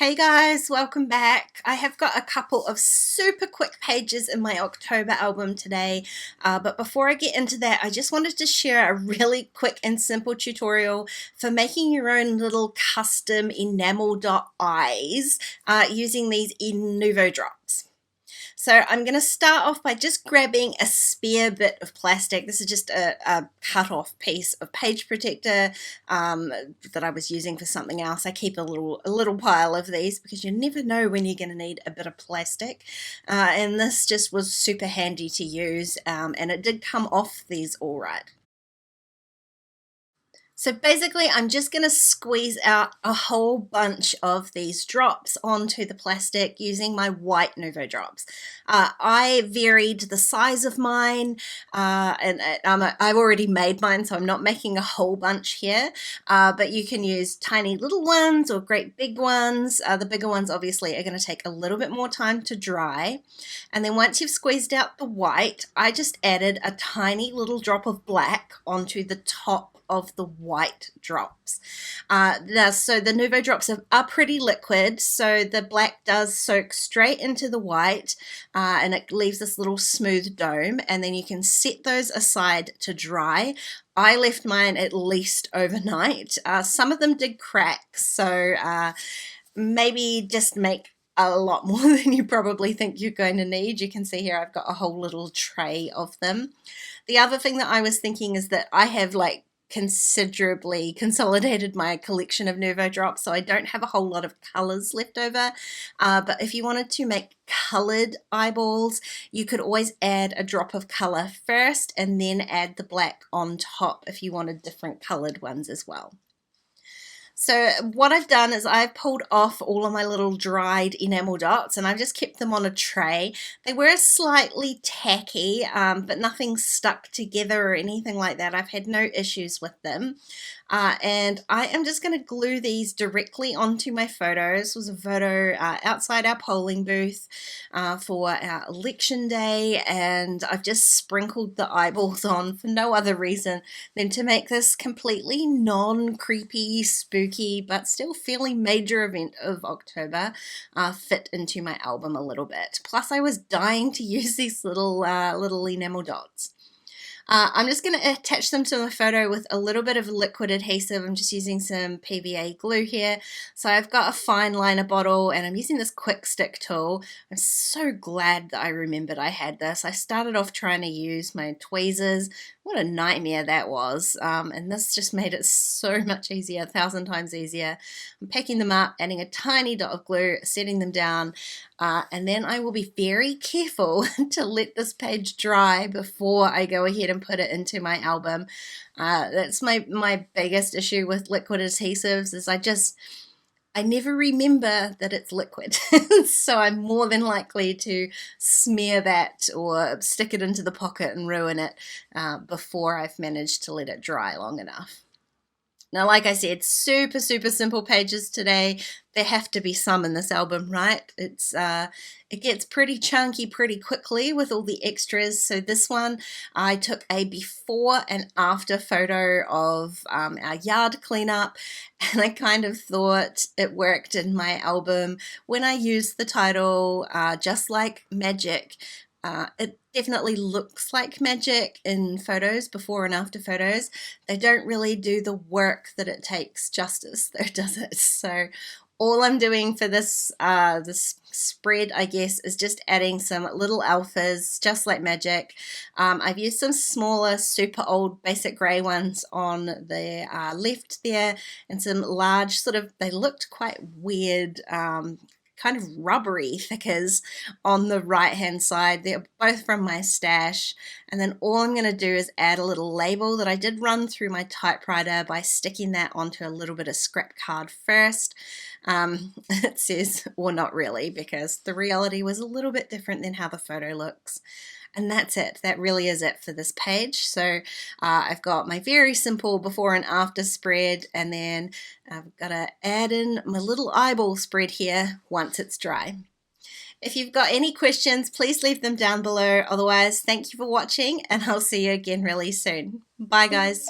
Hey guys, welcome back. I have got a couple of super quick pages in my October album today, but before I get into that, I just wanted to share a really quick and simple tutorial for making your own little custom enamel dot eyes using these Nuvo drops. So I'm going to start off by just grabbing a spare bit of plastic. This is just a cut off piece of page protector that I was using for something else. I keep a little pile of these because you never know when you're going to need a bit of plastic. And this just was super handy to use, and it did come off these all right. So basically I'm just going to squeeze out a whole bunch of these drops onto the plastic using my white Nuvo drops. I varied the size of mine and I've already made mine, so I'm not making a whole bunch here, but you can use tiny little ones or great big ones. The bigger ones obviously are going to take a little bit more time to dry, and then once you've squeezed out the white, I just added a tiny little drop of black onto the top of the white drops. So the Nuvo drops are pretty liquid, so the black does soak straight into the white, and it leaves this little smooth dome, and then you can set those aside to dry. I left mine at least overnight. Some of them did crack, so maybe just make a lot more than you probably think you're going to need. You can see here I've got a whole little tray of them. The other thing that I was thinking is that I have considerably consolidated my collection of Nuvo drops, so I don't have a whole lot of colors left over, but if you wanted to make colored eyeballs, you could always add a drop of color first and then add the black on top if you wanted different colored ones as well. So what I've done is I've pulled off all of my little dried enamel dots and I've just kept them on a tray. They were slightly tacky, but nothing stuck together or anything like that. I've had no issues with them. And I am just going to glue these directly onto my photos. This was a photo outside our polling booth for our election day, and I've just sprinkled the eyeballs on for no other reason than to make this completely non-creepy, spooky, but still fairly major event of October fit into my album a little bit. Plus I was dying to use these little enamel dots. I'm just going to attach them to my photo with a little bit of liquid adhesive. I'm just using some PVA glue here. So I've got a fine liner bottle and I'm using this quick stick tool. I'm so glad that I remembered I had this. I started off trying to use my tweezers. What a nightmare that was. And this just made it so much easier, 1,000 times easier. I'm packing them up, adding a tiny dot of glue, setting them down, and then I will be very careful to let this page dry before I go ahead and put it into my album. That's my biggest issue with liquid adhesives is I never remember that it's liquid. So I'm more than likely to smear that or stick it into the pocket and ruin it before I've managed to let it dry long enough. Now, like I said, super simple pages today. There have to be some in this album, right? It gets pretty chunky pretty quickly with all the extras. So this one, I took a before and after photo of our yard cleanup, and I kind of thought it worked in my album when I used the title Just Like Magic. It definitely looks like magic in photos, before and after photos. They don't really do the work that it takes justice, though, does it? So all I'm doing for this spread, I guess, is just adding some little alphas, just like magic. I've used some smaller, super old basic grey ones on the left there, and some large they looked quite weird, kind of rubbery thickers on the right hand side. They're both from my stash, and then all I'm going to do is add a little label that I did run through my typewriter by sticking that onto a little bit of scrap card first. It says, or not really, because the reality was a little bit different than how the photo looks. And that's it. That really is it for this page. So I've got my very simple before and after spread, and then I've got to add in my little eyeball spread here once it's dry. If you've got any questions, please leave them down below. Otherwise, thank you for watching, and I'll see you again really soon. Bye, guys.